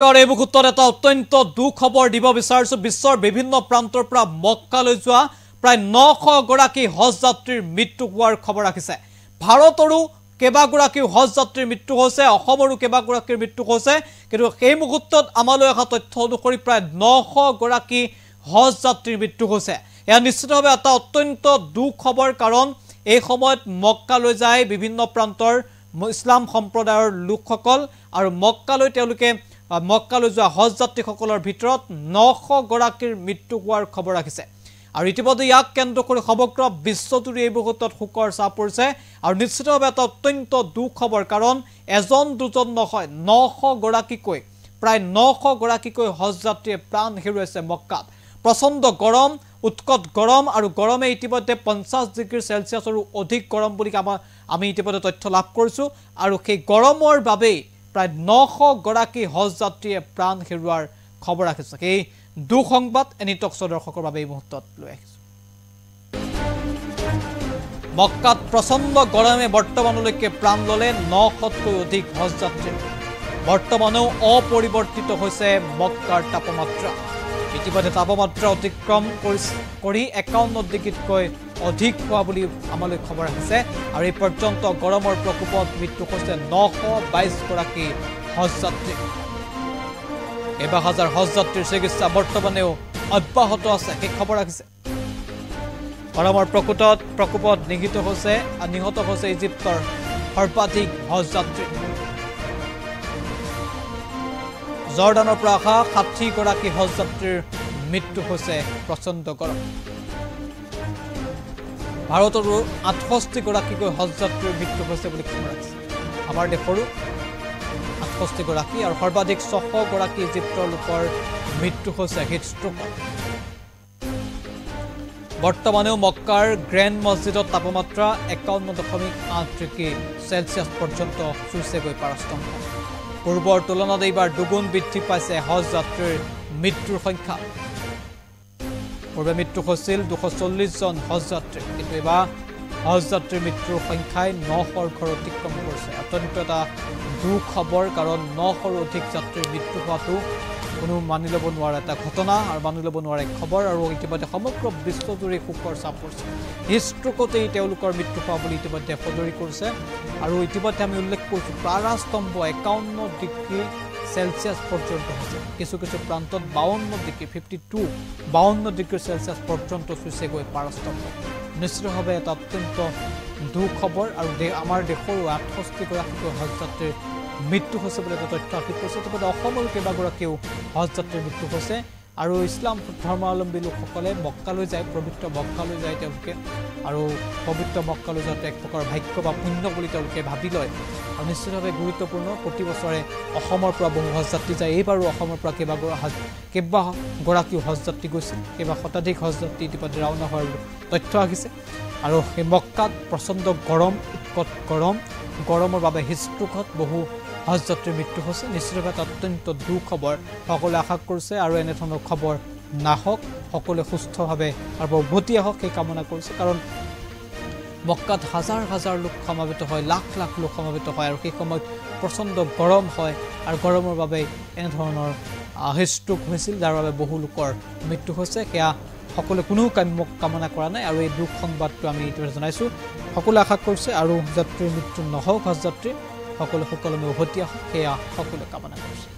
এই মুহূৰ্তত এটা অত্যন্ত দুখ খবৰ দিব বিচাৰিছো বিশ্বৰ বিভিন্ন প্ৰান্তৰ পৰা মক্কালৈ যোৱা প্ৰায় 900 গৰাকী হজ যাত্ৰীৰ মৃত্যু হোৱাৰ খবৰ আহিছে ভাৰতৰো কেবাগৰাকী হজ যাত্ৰীৰ মৃত্যু হৈছে অসমৰো কেবাগৰাকীৰ মৃত্যু হৈছে কিন্তু এই মুহূৰ্তত আমালৈ অহা তথ্য অনুসৰি প্ৰায় 900 গৰাকী হজ যাত্ৰীৰ মৃত্যু হৈছে এয়া নিশ্চিতভাৱে এটা অত্যন্ত দুখ খবৰ কাৰণ এই সময়ত মক্কালৈ যায় বিভিন্ন প্ৰান্তৰ ইছলাম সম্প্ৰদায়ৰ লোকসকল আৰু মক্কালৈ তেওঁলোকে মক্কালৈ যোৱা হজ যাত্ৰীসকলৰ ভিতৰত 900 গৰাকীৰ মৃত্যু হোৱাৰ খবৰ আহিছে আৰু ইতিমধ্যে ইয়াক কেন্দ্ৰ কৰি সমগ্ৰ বিশ্বজুৰি এই মুহূৰ্তত শোকৰ ছাপ পৰিছে আৰু নিশ্চিতভাৱে এটা অত্যন্ত দুখ খবৰ কাৰণ এজন দুজন নহয় 900 গৰাকীকৈ প্ৰায় 900 গৰাকীকৈ হজ যাত্ৰীয়ে প্ৰাণ হেৰুৱাইছে মক্কাত প্ৰচণ্ড গৰম উৎকট গৰম আৰু গৰমে ইতিমধ্যে 50 ডিগ্ৰী সেলসিয়াছৰো অধিক গৰম বুলি আমি ইতিমধ্যে তথ্য লাভ কৰিছো আৰু সেই গৰমৰ বাবে প্ৰায় 900 গৰাকী হজ যাত্ৰীয়ে প্ৰাণ হেৰুৱাৰ খবৰ আহিছে এই দুখ সংবাদ এনিটক্স দৰ্শকৰ বাবে এই মুহূৰ্তত লৈ আহিছো মক্কাত প্ৰচণ্ড গৰমে বৰ্তমানলৈকে প্ৰাণ ললে 900তকৈ অধিক হজ যাত্ৰী বৰ্তমানেও অপৰিৱৰ্তিত হৈছে মক্কাৰ তাপমাত্ৰা ইতিমধ্যে তাপমাত্ৰা অতিক্ৰম কৰি 51 ডিগ্ৰীতকৈ অধিক হোৱা বুলি আমালৈ খবৰ আহিছে আৰু এই পৰ্যন্ত গৰমৰ প্ৰকোপত মৃত্যু হৈছে 922 গৰাকী হজ যাত্ৰী এবা হাজাৰ হজ যাত্ৰীৰ চিকিৎসা বৰ্তমানেও অব্যাহত আছে এই খবৰ আহিছে গৰমৰ প্ৰকোপত নিহত হৈছে ইজিপ্তৰ সৰ্বাধিক হজ যাত্ৰী জৰ্ডানৰ পৰা অহা 60 গৰাকী হজ যাত্ৰীৰ মৃত্যু হৈছে প্ৰচণ্ড গৰম ভাৰতৰো 68 গৰাকীকৈ হজ যাত্ৰীৰ মৃত্যু হৈছে বুলি খবৰ আছে আমাৰ দেশৰো 68 গৰাকী আৰু সৰ্বাধিক 600 গৰাকী ইজিপ্তৰ লোকৰ মৃত্যু হৈছে হিট ষ্ট্ৰোকত বৰ্তমানেও মক্কাৰ গ্ৰেণ্ড মছজিদত তাপমাত্ৰা 51.8 ডিগ্ৰী সেলসিয়াছ পৰ্যন্ত চুইছেগৈ পাৰস্তম্ভ পূৰ্বৰ তুলনাত এইবাৰ দুগুণ বৃদ্ধি পাইছে হজ যাত্ৰীৰ মৃত্যুৰ সংখ্যা পূৰ্বে মৃত্যু হৈছিল 240 জন হজ যাত্ৰী কিন্তু এবাৰ হজ যাত্ৰীৰ মৃত্যুৰ সংখ্যাই 900ৰ ঘৰ অতিক্ৰম কৰিছে অত্যন্ত এটা দুখ খবৰ কাৰণ 900ৰ অধিক যাত্ৰীৰ মৃত্যু হোৱাটো কোনো মানি ল'ব নোৱাৰা এটা ঘটনা আৰু মানি ল'ব নোৱাৰা এক খবৰ আৰু ইতিমধ্যে সমগ্ৰ বিশ্বজুৰি শোকৰ ছাপ পৰিছে হিষ্ট্ৰোকতেই তেওঁলোকৰ মৃত্যু হোৱা বুলি ইতিমধ্যে সদৰি কৰিছে আৰু ইতিমধ্যে আমি উল্লেখ কৰিছোঁ পাৰাস্তম্ভ 51 ডিগ্ৰী সেলসিয়াছ পৰ্যন্ত হৈছে কিছু কিছু প্ৰান্তত 52 ডিগ্ৰী সেলসিয়াছ পৰ্যন্ত চুইছেগৈ পাৰাস্তম্ভ নিশ্চিতভাৱে এটা অত্যন্ত দুখ খবৰ আৰু আমাৰ দেশৰো 68 গৰাকীকৈ হজ যাত্ৰীৰ মৃত্যু হৈছে বুলি এটা তথ্য আহি পৰিছে তথাপি অসমৰ কেইবাগৰাকীও হজ যাত্ৰীৰ মৃত্যু হৈছে আৰু ইছলাম ধৰ্মাৱলম্বী লোকসকলে মক্কালৈ যায় পবিত্ৰ মক্কালৈ যায় তেওঁলোকে আৰু পবিত্ৰ মক্কালৈ যাওঁতে এক প্ৰকাৰ ভাগ্য বা পুণ্য বুলি তেওঁলোকে ভাবি লয় আৰু নিশ্চিতভাৱে গুৰুত্বপূৰ্ণ প্ৰতি বছৰে অসমৰ পৰা বহু হজ যাত্ৰী যায় এইবাৰো অসমৰ পৰা কেইবাগৰাকীও হজ যাত্ৰী গৈছিল কেইবা শতাধিক হজ যাত্ৰী ইতিমধ্যে ৰাওনা হোৱাৰ তথ্য আহিছে আৰু সেই মক্কাত প্ৰচণ্ড গৰম উৎকট গৰমৰ বাবে হিষ্ট্ৰোকত বহু হজ যাত্ৰীৰ মৃত্যু হৈছে নিশ্চিতভাৱে অত্যন্ত দুখ খবৰ সকলোৱে আশা কৰিছে আৰু এনেধৰণৰ খবৰ নাহক সকলোৱে সুস্থভাৱে আৰু উভতি আহক সেই কামনা কৰিছে কাৰণ মক্কাত হাজাৰ হাজাৰ লোক সমাবেত হয় লাখ লাখ লোক সমাবেত হয় আৰু সেই সময়ত প্ৰচণ্ড গৰম হয় আৰু গৰমৰ বাবে এনেধৰণৰ হিষ্ট্ৰোক হৈছিল যাৰ বাবে বহু লোকৰ মৃত্যু হৈছে সেয়া সকলোৱে কোনো কামনা কৰা নাই আৰু এই দুখ সংবাদটো আমি ইতিমধ্যে জনাইছোঁ সকলোৱে আশা কৰিছে আৰু যাত্ৰীৰ মৃত্যু নহওক হজ যাত্ৰী সকলো সুকলমে উভতি আহক সেয়া সকলোৱে কামনা কৰিছে